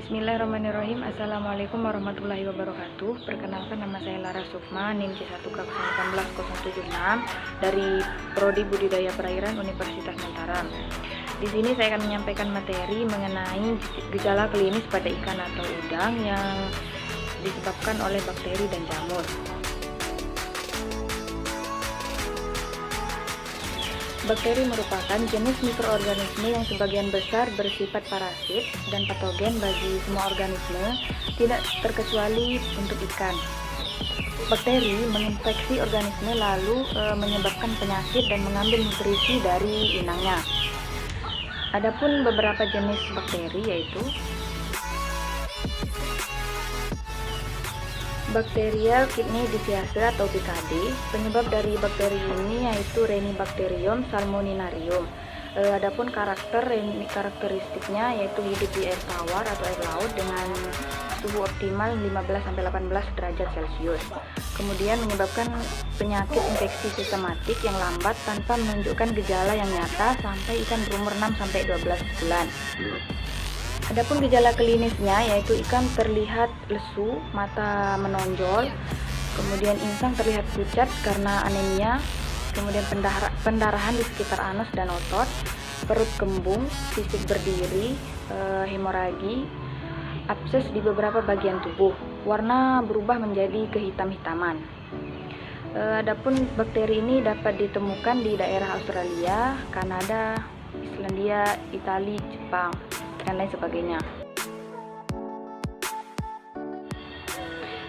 Bismillahirrahmanirrahim. Assalamualaikum warahmatullahi wabarakatuh. Perkenalkan, nama saya Lara Sukma, NIM C1K18076 dari Prodi Budidaya Perairan Universitas Mataram. Di sini saya akan menyampaikan materi mengenai gejala klinis pada ikan atau udang yang disebabkan oleh bakteri dan jamur. Bakteri merupakan jenis mikroorganisme yang sebagian besar bersifat parasit dan patogen bagi semua organisme, tidak terkecuali untuk ikan. Bakteri menginfeksi organisme lalu menyebabkan penyakit dan mengambil nutrisi dari inangnya. Adapun beberapa jenis bakteri yaitu Bacteria Kidney-Disease atau BKD. Penyebab dari bakteri ini yaitu Renibacterium salmoninarium. Adapun karakteristiknya yaitu hidup di air tawar atau air laut dengan suhu optimal 15-18 derajat Celcius. Kemudian menyebabkan penyakit infeksi sistematik yang lambat tanpa menunjukkan gejala yang nyata sampai ikan berumur 6-12 bulan. Adapun gejala klinisnya yaitu ikan terlihat lesu, mata menonjol, kemudian insang terlihat pucat karena anemia, kemudian pendarahan di sekitar anus dan otot, perut kembung, fisik berdiri, hemoragi, abses di beberapa bagian tubuh, warna berubah menjadi kehitam-hitaman. Adapun bakteri ini dapat ditemukan di daerah Australia, Kanada, Islandia, Italia, Jepang, dan lain sebagainya.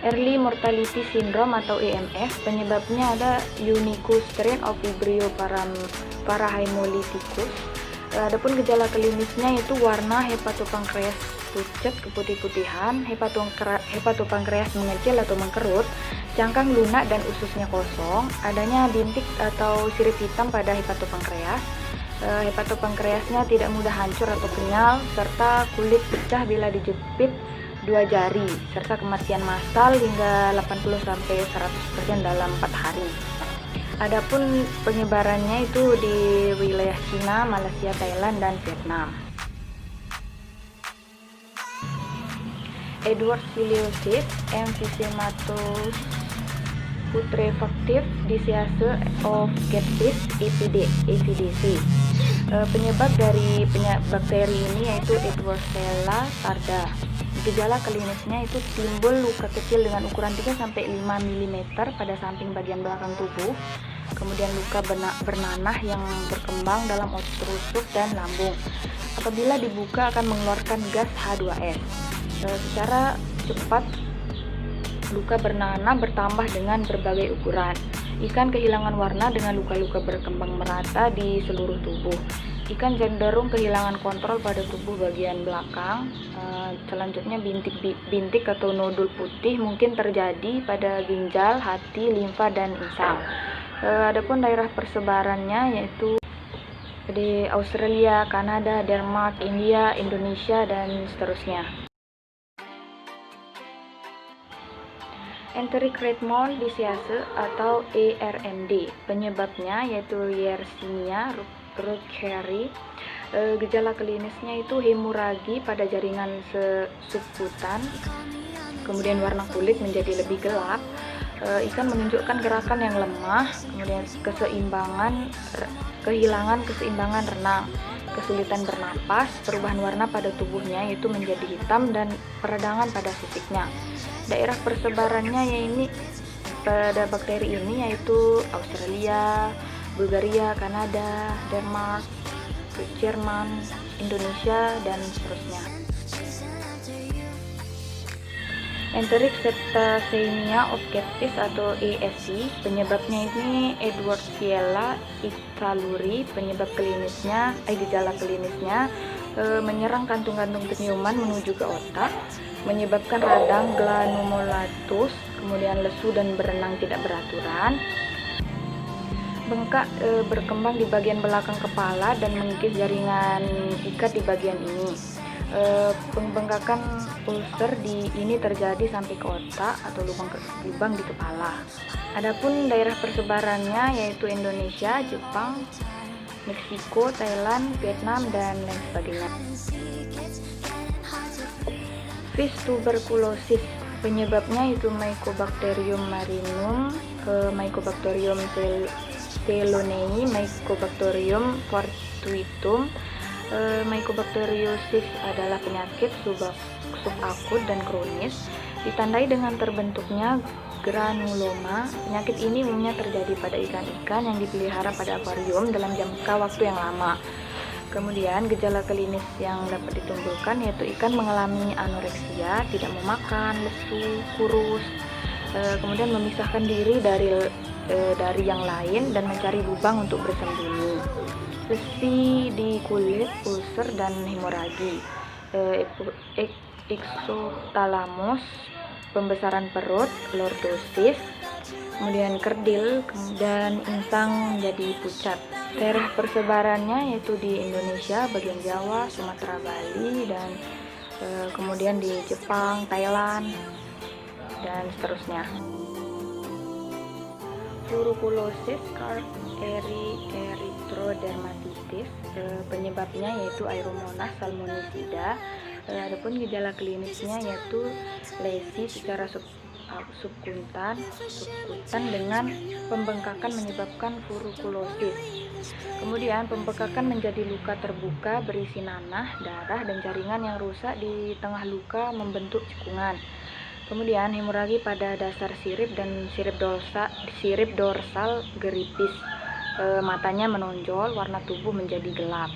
Early Mortality Syndrome atau EMS, penyebabnya ada Unique Strain of Vibrio parahemolyticus. Adapun gejala klinisnya itu warna hepatopankreas pucat keputih-putihan, hepatopankreas mengecil atau mengkerut, cangkang lunak dan ususnya kosong, adanya bintik atau sirip hitam pada hepatopankreas. Hepatopankreasnya tidak mudah hancur atau kenyal, serta kulit pecah bila dijepit 2 jari, serta kematian massal hingga 80-100% dalam 4 hari. Adapun penyebarannya itu di wilayah Cina, Malaysia, Thailand, dan Vietnam. Edwards-Filiosis, Emphysematus putrefactive disease of catfish, EVDC. Penyebab dari bakteri ini yaitu Edwardsella sarda. Gejala klinisnya itu timbul luka kecil dengan ukuran 3-5 mm pada samping bagian belakang tubuh, kemudian luka bernanah yang berkembang dalam otot rusuk dan lambung. Apabila dibuka akan mengeluarkan gas H2S. Secara cepat luka bernanah bertambah dengan berbagai ukuran. Ikan kehilangan warna dengan luka-luka berkembang merata di seluruh tubuh. Ikan cenderung kehilangan kontrol pada tubuh bagian belakang. Selanjutnya bintik atau nodul putih mungkin terjadi pada ginjal, hati, limfa, dan insang. Adapun daerah persebarannya yaitu di Australia, Kanada, Denmark, India, Indonesia, dan seterusnya. Enteric Redmond Disease atau ERMD, penyebabnya yaitu Yersinia rutgeri. Gejala klinisnya itu hemoragi pada jaringan subkutan, kemudian warna kulit menjadi lebih gelap, ikan menunjukkan gerakan yang lemah, kemudian kehilangan keseimbangan renang, kesulitan bernapas, perubahan warna pada tubuhnya yaitu menjadi hitam, dan peradangan pada fisiknya. Daerah persebarannya pada bakteri ini yaitu Australia, Bulgaria, Kanada, Denmark, Jerman, Indonesia, dan seterusnya. Enteric Septicemia of Catfish atau ESC, penyebabnya ini Edwardsella ictaluri. Penyebab klinisnya, gejala klinisnya menyerang kantung-kantung penciuman menuju ke otak, menyebabkan radang granulomatosis, kemudian lesu dan berenang tidak beraturan. Bengkak berkembang di bagian belakang kepala dan mengikis jaringan ikat di bagian ini. Pembengkakan ulcer ini terjadi sampai ke otak atau lubang di kepala. Adapun daerah persebarannya yaitu Indonesia, Jepang, Meksiko, Thailand, Vietnam, dan lain sebagainya. Fish tuberculosis, penyebabnya itu Mycobacterium marinum, Mycobacterium chelonei, Mycobacterium fortuitum. Mycobacteriosis adalah penyakit subakut dan kronis, ditandai dengan terbentuknya granuloma. Penyakit ini umumnya terjadi pada ikan-ikan yang dipelihara pada akuarium dalam jangka waktu yang lama. Kemudian gejala klinis yang dapat ditimbulkan yaitu ikan mengalami anoreksia, tidak mau makan, lesu, kurus, kemudian memisahkan diri dari yang lain dan mencari lubang untuk bersembunyi. Lesi di kulit, ulcer dan hemoragi, exotalamus, pembesaran perut, lordosis, kemudian kerdil dan insang jadi pucat. Daerah persebarannya yaitu di Indonesia, bagian Jawa, Sumatera, Bali, dan kemudian di Jepang, Thailand, dan seterusnya. Fluorokulosis erythrodermatitis, penyebabnya yaitu Aeromonas salmonicida. Adapun gejala klinisnya yaitu lesi secara subkutan dengan pembengkakan menyebabkan fluorokulosis. Kemudian pembengkakan menjadi luka terbuka berisi nanah, darah, dan jaringan yang rusak di tengah luka membentuk cekungan. Kemudian hemoragi pada dasar sirip dan sirip dorsal geripis, matanya menonjol, warna tubuh menjadi gelap.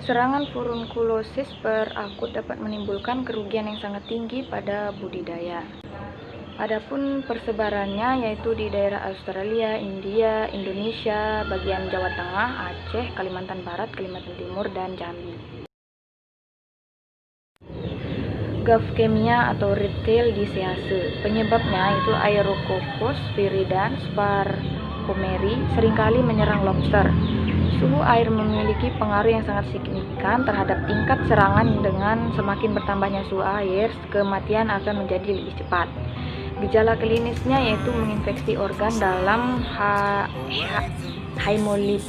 Serangan furunkulosis perakut dapat menimbulkan kerugian yang sangat tinggi pada budidaya. Adapun persebarannya yaitu di daerah Australia, India, Indonesia, bagian Jawa Tengah, Aceh, Kalimantan Barat, Kalimantan Timur, dan Jambi. Gavkemia atau retail disease, penyebabnya itu Aerococcus viridans parkomeri, seringkali menyerang lobster. Suhu air memiliki pengaruh yang sangat signifikan terhadap tingkat serangan. Dengan semakin bertambahnya suhu air, kematian akan menjadi lebih cepat. Gejala klinisnya yaitu menginfeksi organ dalam hemolymph.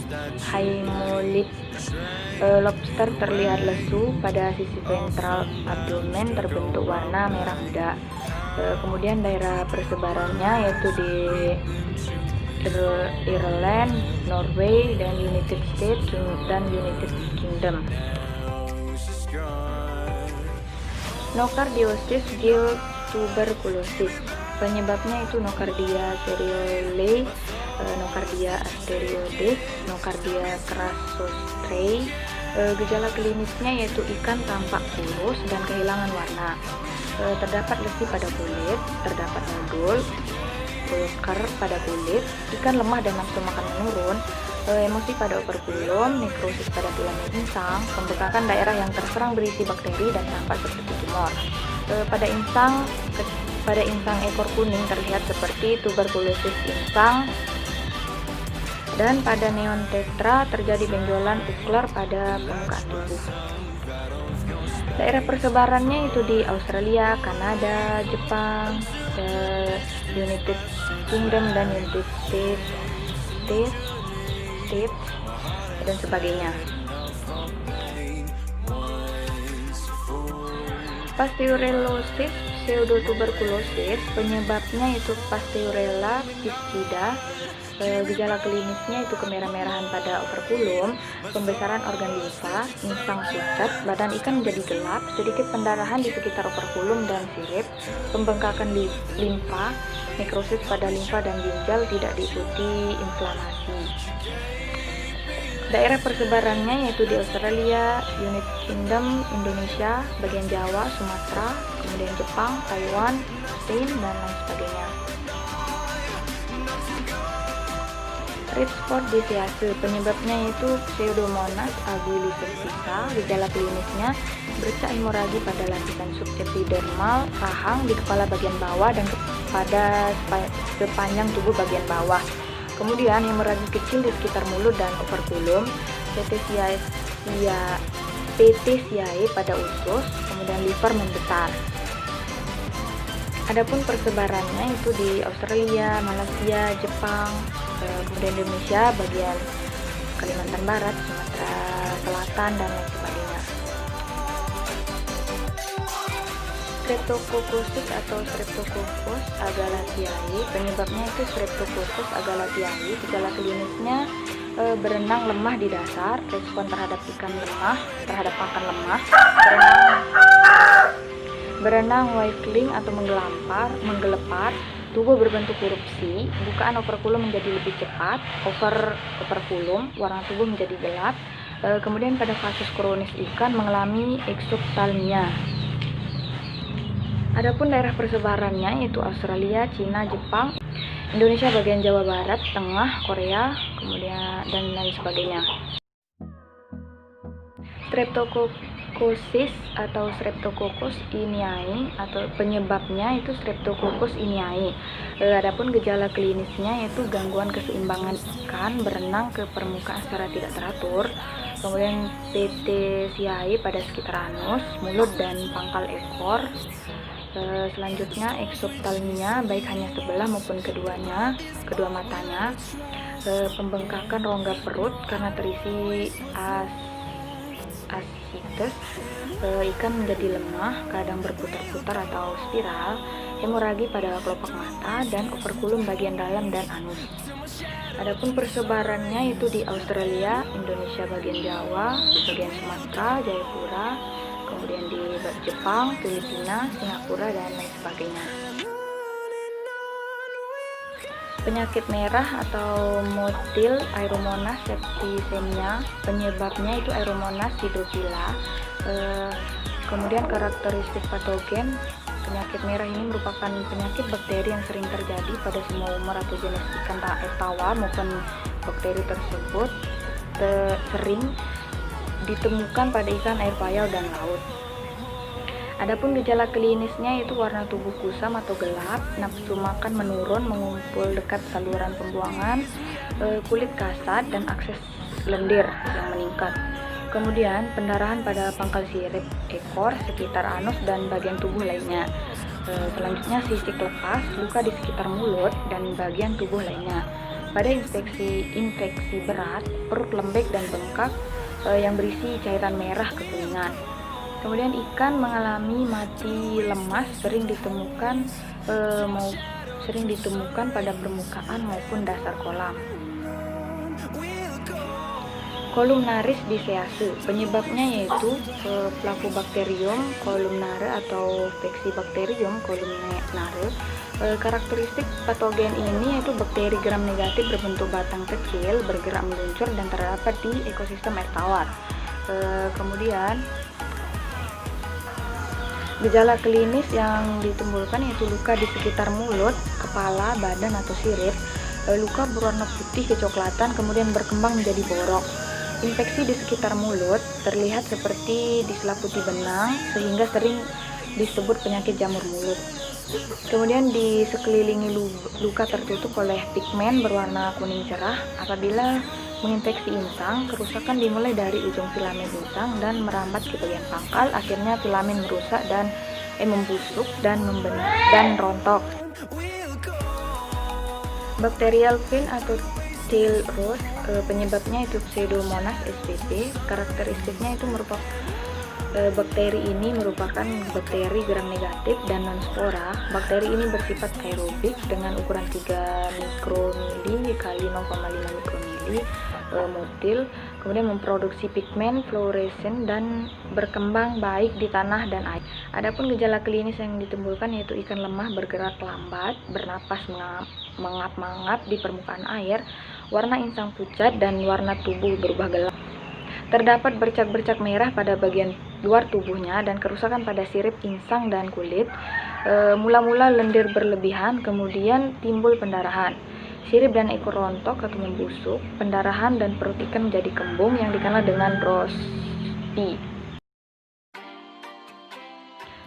Lobster terlihat lesu pada sisi ventral abdomen, terbentuk warna merah muda. Kemudian daerah persebarannya yaitu di Ireland, Norway, dan United States dan United Kingdom. Nocardiosis gill tuberculosis, penyebabnya itu Nocardia cereulei, Nocardia asтерioides, Nocardia crassostrae. Gejala klinisnya yaitu ikan tampak kurus dan kehilangan warna. Terdapat lesi pada kulit, terdapat nodul, ulcer pada kulit, ikan lemah dan nafsu makan menurun, emosi pada operkulum, nekrosis pada tulang insang, pembekakan daerah yang terserang berisi bakteri dan tampak seperti tumor. Pada insang ekor kuning terlihat seperti tuberkulosis insang, dan pada neon tetra terjadi benjolan ukler pada permukaan tubuh. Daerah persebarannya itu di Australia, Kanada, Jepang, United Kingdom dan United States dan sebagainya. Pasteurellosis pseudotuberculosis, penyebabnya itu Pasteurella piscida. Gejala klinisnya itu kemerah-merahan pada operkulum, pembesaran organ limfa, insang pucat, badan ikan menjadi gelap, sedikit pendarahan di sekitar operkulum dan sirip, pembengkakan limfa, nekrosis pada limfa dan ginjal, tidak diikuti inflamasi. Daerah persebarannya yaitu di Australia, United Kingdom, Indonesia, bagian Jawa, Sumatera, kemudian Jepang, Taiwan, Spain, dan lain sebagainya. Red spot disease, penyebabnya itu Pseudomonas aguilis-septica. Gejala klinisnya bercak hemoragi pada lapisan subepidermal, rahang, di kepala bagian bawah dan pada sepanjang tubuh bagian bawah. Kemudian hemoragi kecil di sekitar mulut dan operkulum, petechiae pada usus, kemudian liver membesar. Adapun persebarannya itu di Australia, Malaysia, Jepang, kemudian Indonesia, bagian Kalimantan Barat, Sumatera Selatan, dan lain sebagainya. Streptococcus atau Streptococcus agalatiae, penyebabnya itu Streptococcus agalatiae. Gejala klinisnya berenang lemah di dasar, respon terhadap pakan lemah, berenang waddling atau menggelepar, tubuh berbentuk huruf C, bukaan operkulum menjadi lebih cepat, operkulum, warna tubuh menjadi gelap. Kemudian pada kasus kronis ikan mengalami eksoptalmia. Adapun daerah persebarannya yaitu Australia, Cina, Jepang, Indonesia bagian Jawa Barat, Tengah, Korea, kemudian dan lain sebagainya. Streptococcus atau Streptococcus iniae atau penyebabnya itu Streptococcus iniae. Adapun gejala klinisnya yaitu gangguan keseimbangan ikan berenang ke permukaan secara tidak teratur, kemudian petechiae pada sekitar anus, mulut dan pangkal ekor. Selanjutnya eksoptalmia, baik hanya sebelah maupun kedua matanya. Pembengkakan rongga perut karena terisi ascites. Ikan menjadi lemah, kadang berputar-putar atau spiral, hemoragi pada kelopak mata dan operkulum bagian dalam dan anus. Adapun persebarannya itu di Australia, Indonesia bagian Jawa, bagian Sumatera, Jayapura, kemudian di Jepang, Filipina, Singapura, dan lain sebagainya. Penyakit merah atau motil Aeromonas septicemia, penyebabnya itu Aeromonas hydrophila. Kemudian karakteristik patogen, penyakit merah ini merupakan penyakit bakteri yang sering terjadi pada semua umur atau jenis ikan air tawar maupun bakteri tersebut sering ditemukan pada ikan air payau dan laut. Adapun gejala klinisnya itu warna tubuh kusam atau gelap, nafsu makan menurun, mengumpul dekat saluran pembuangan, kulit kasar dan akses lendir yang meningkat. Kemudian pendarahan pada pangkal sirip ekor, sekitar anus dan bagian tubuh lainnya. Selanjutnya sisik lepas, luka di sekitar mulut dan bagian tubuh lainnya. Pada infeksi berat, perut lembek dan bengkak yang berisi cairan merah kekuningan. Kemudian ikan mengalami mati lemas, sering ditemukan pada permukaan maupun dasar kolam. Columnaris disease, penyebabnya yaitu Placobacterium columnare atau Vexibacterium columnare. Karakteristik patogen ini yaitu bakteri gram negatif berbentuk batang kecil, bergerak meluncur dan terdapat di ekosistem air tawar. Kemudian gejala klinis yang ditimbulkan yaitu luka di sekitar mulut, kepala, badan atau sirip. Luka berwarna putih kecoklatan kemudian berkembang menjadi borok. Infeksi di sekitar mulut terlihat seperti diselaputi benang sehingga sering disebut penyakit jamur mulut. Kemudian di sekelilingi luka tertutup oleh pigmen berwarna kuning cerah. Apabila menginfeksi insang, kerusakan dimulai dari ujung filamen insang dan merambat ke bagian pangkal. Akhirnya filamen merusak dan membusuk dan rontok. Bacterial fin atau tail rot, penyebabnya itu Pseudomonas spp. Karakteristiknya itu merupakan bakteri ini merupakan bakteri gram negatif dan non-spora. Bakteri ini bersifat aerobik dengan ukuran 3 mikromili kali 0,5 mikromili motil, kemudian memproduksi pigmen fluoresen dan berkembang baik di tanah dan air. Adapun gejala klinis yang ditimbulkan yaitu ikan lemah, bergerak lambat, bernapas mengap-mangap di permukaan air, warna insang pucat dan warna tubuh berubah gelap. Terdapat bercak-bercak merah pada bagian luar tubuhnya dan kerusakan pada sirip, insang, dan kulit. Mula-mula lendir berlebihan, kemudian timbul pendarahan. Sirip dan ekor rontok atau membusuk, pendarahan dan perut ikan menjadi kembung yang dikenal dengan rospi.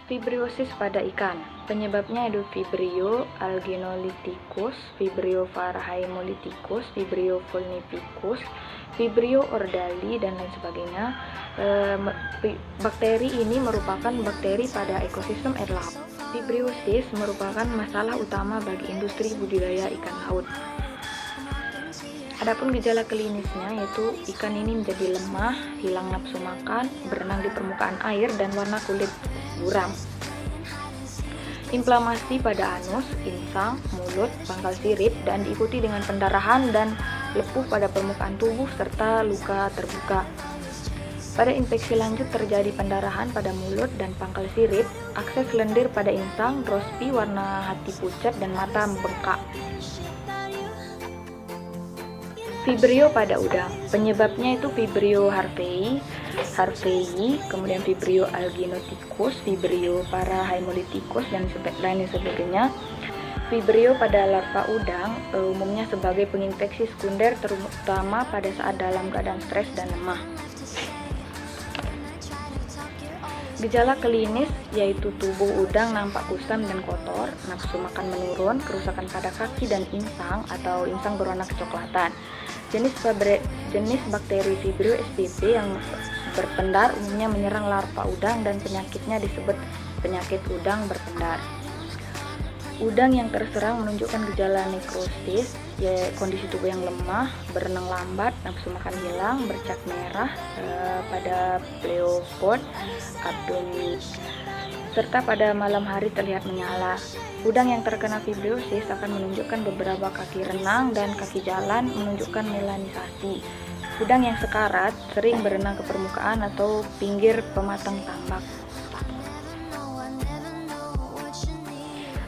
Fibriosis pada ikan, penyebabnya ada Vibrio alginolithicus, Vibrio varhaemolythicus, Vibrio vulnificus, Vibrio ordali, dan lain sebagainya. Bakteri ini merupakan bakteri pada ekosistem air laut. Fibriosis merupakan masalah utama bagi industri budidaya ikan laut. Adapun gejala klinisnya yaitu ikan ini menjadi lemah, hilang nafsu makan, berenang di permukaan air, dan warna kulit buram. Inflamasi pada anus, insang, mulut, pangkal sirip, dan diikuti dengan pendarahan dan lepuh pada permukaan tubuh serta luka terbuka. Pada infeksi lanjut terjadi pendarahan pada mulut dan pangkal sirip, akses lendir pada insang, rospi, warna hati pucat, dan mata membengkak. Vibrio pada udang, penyebabnya itu Vibrio harvey, kemudian Vibrio alginoticus, Vibrio parahemolyticus, dan lain sebagainya. Vibrio pada larva udang umumnya sebagai penginfeksi sekunder, terutama pada saat dalam keadaan stres dan lemah. Gejala klinis yaitu tubuh udang nampak kusam dan kotor, nafsu makan menurun, kerusakan pada kaki dan insang atau insang berwarna kecoklatan. Jenis bakteri Vibrio spp yang berpendar umumnya menyerang larva udang dan penyakitnya disebut penyakit udang berpendar. Udang yang terserang menunjukkan gejala nekrosis, yaitu kondisi tubuh yang lemah, berenang lambat, nafsu makan hilang, bercak merah pada pleopod, abdomen, serta pada malam hari terlihat menyala. Udang yang terkena fibriosis akan menunjukkan beberapa kaki renang dan kaki jalan menunjukkan melanisasi. Udang yang sekarat sering berenang ke permukaan atau pinggir pematang tambak.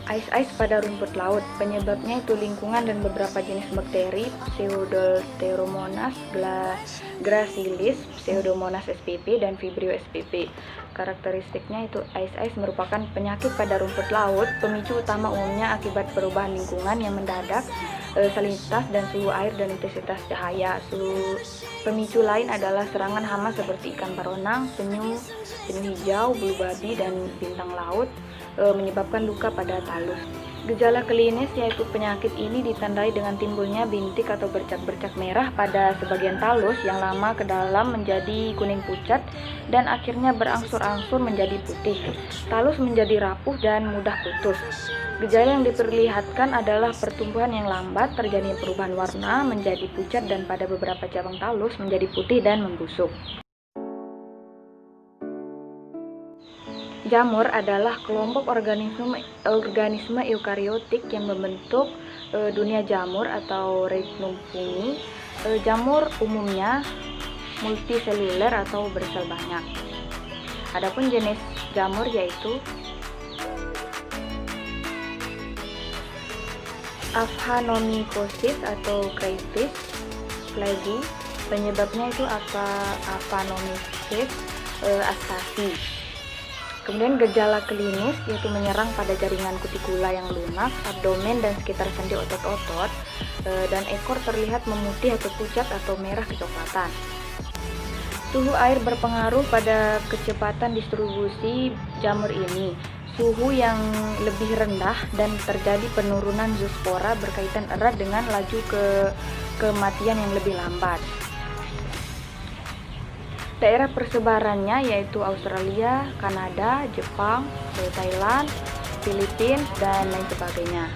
Ais-ais pada rumput laut, penyebabnya itu lingkungan dan beberapa jenis bakteri, Pseudotheromonas gracilis, Pseudomonas spp, dan Vibrio spp. Karakteristiknya itu ais-ais merupakan penyakit pada rumput laut. Pemicu utama umumnya akibat perubahan lingkungan yang mendadak, salinitas dan suhu air dan intensitas cahaya. Pemicu lain adalah serangan hama seperti ikan baronang, penyu hijau, bulu babi, dan bintang laut, menyebabkan luka pada talus. Gejala klinis yaitu penyakit ini ditandai dengan timbulnya bintik atau bercak-bercak merah pada sebagian talus yang lama ke dalam menjadi kuning pucat dan akhirnya berangsur-angsur menjadi putih. Talus menjadi rapuh dan mudah putus. Gejala yang diperlihatkan adalah pertumbuhan yang lambat, terjadinya perubahan warna menjadi pucat dan pada beberapa cabang talus menjadi putih dan membusuk. Jamur adalah kelompok organisme eukariotik yang membentuk dunia jamur atau Regnum fungi. Jamur umumnya multiseluler atau bersel banyak. Adapun jenis jamur yaitu Aphanomycosis atau crayfish flagy. Penyebabnya itu Aphanomyces astasi. Kemudian gejala klinis yaitu menyerang pada jaringan kutikula yang lunak, abdomen dan sekitar sendi otot-otot, dan ekor terlihat memutih atau pucat atau merah kecoklatan. Suhu air berpengaruh pada kecepatan distribusi jamur ini. Suhu yang lebih rendah dan terjadi penurunan zoospora berkaitan erat dengan laju kematian yang lebih lambat. Daerah persebarannya yaitu Australia, Kanada, Jepang, Thailand, Filipina, dan lain sebagainya.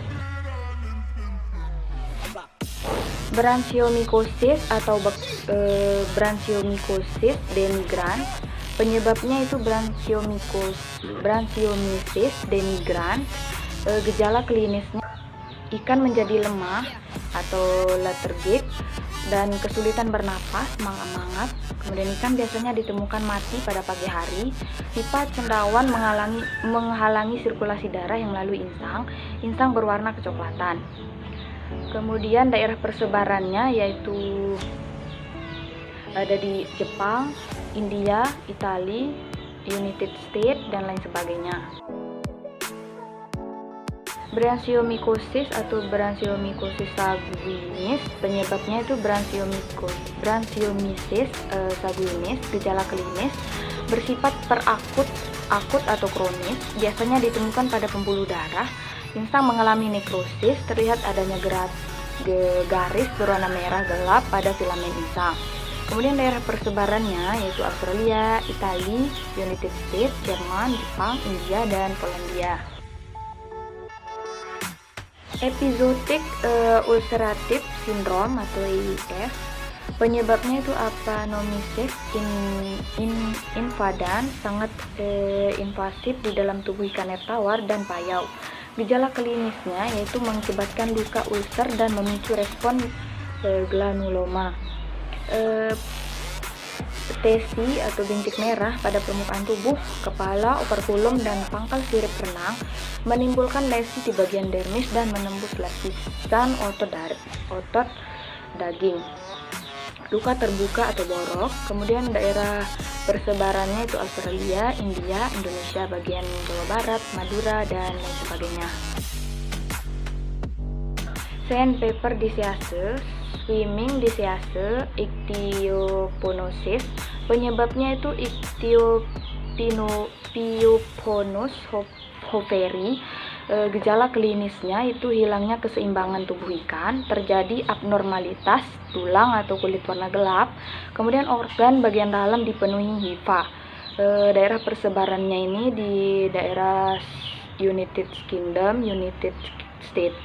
Branchiomycosis atau Branchiomycosis denigrans, penyebabnya itu Branchiomyces denigrans. Gejala klinisnya ikan menjadi lemah atau lethargic dan kesulitan bernapas, mangap-mangap. Kemudian ikan biasanya ditemukan mati pada pagi hari. Pipa cendawan menghalangi sirkulasi darah yang melalui insang berwarna kecoklatan. Kemudian daerah persebarannya yaitu ada di Jepang, India, Italia, United States, dan lain sebagainya. Branchiomycosis atau Branchiomycosis sanguinis, penyebabnya itu Branchiomyces sanguinis. Gejala klinis bersifat akut atau kronis, biasanya ditemukan pada pembuluh darah. Insang mengalami nekrosis, terlihat adanya garis berwarna merah gelap pada filamen insang. Kemudian daerah persebarannya yaitu Australia, Italia, United States, Jerman, Jepang, India, dan Polandia. Episodic ulcerative syndrome atau EUS Penyebabnya itu apanomyces invadans, sangat invasif di dalam tubuh ikan air tawar dan payau. Gejala klinisnya yaitu mengakibatkan luka ulcer dan memicu respon granuloma. Tesi atau bintik merah pada permukaan tubuh, kepala, operkulum, dan pangkal sirip renang, menimbulkan lesi di bagian dermis dan menembus lapisan otot daging. Luka terbuka atau borok, kemudian daerah persebarannya itu Australia, India, Indonesia bagian Jawa Barat, Madura, dan lain sebagainya. Sandpaper disease, swimming disease, ichthyoponosis. Penyebabnya itu Ichthyoponus hoveri. Gejala klinisnya itu hilangnya keseimbangan tubuh ikan, terjadi abnormalitas tulang atau kulit warna gelap, kemudian organ bagian dalam dipenuhi hifa. Daerah persebarannya ini di daerah United Kingdom, United States,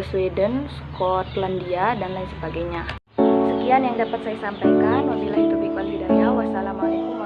Sweden, Skotlandia, dan lain sebagainya. Sekian yang dapat saya sampaikan. Wabillahi taufiq wal hidayah. Wassalamualaikum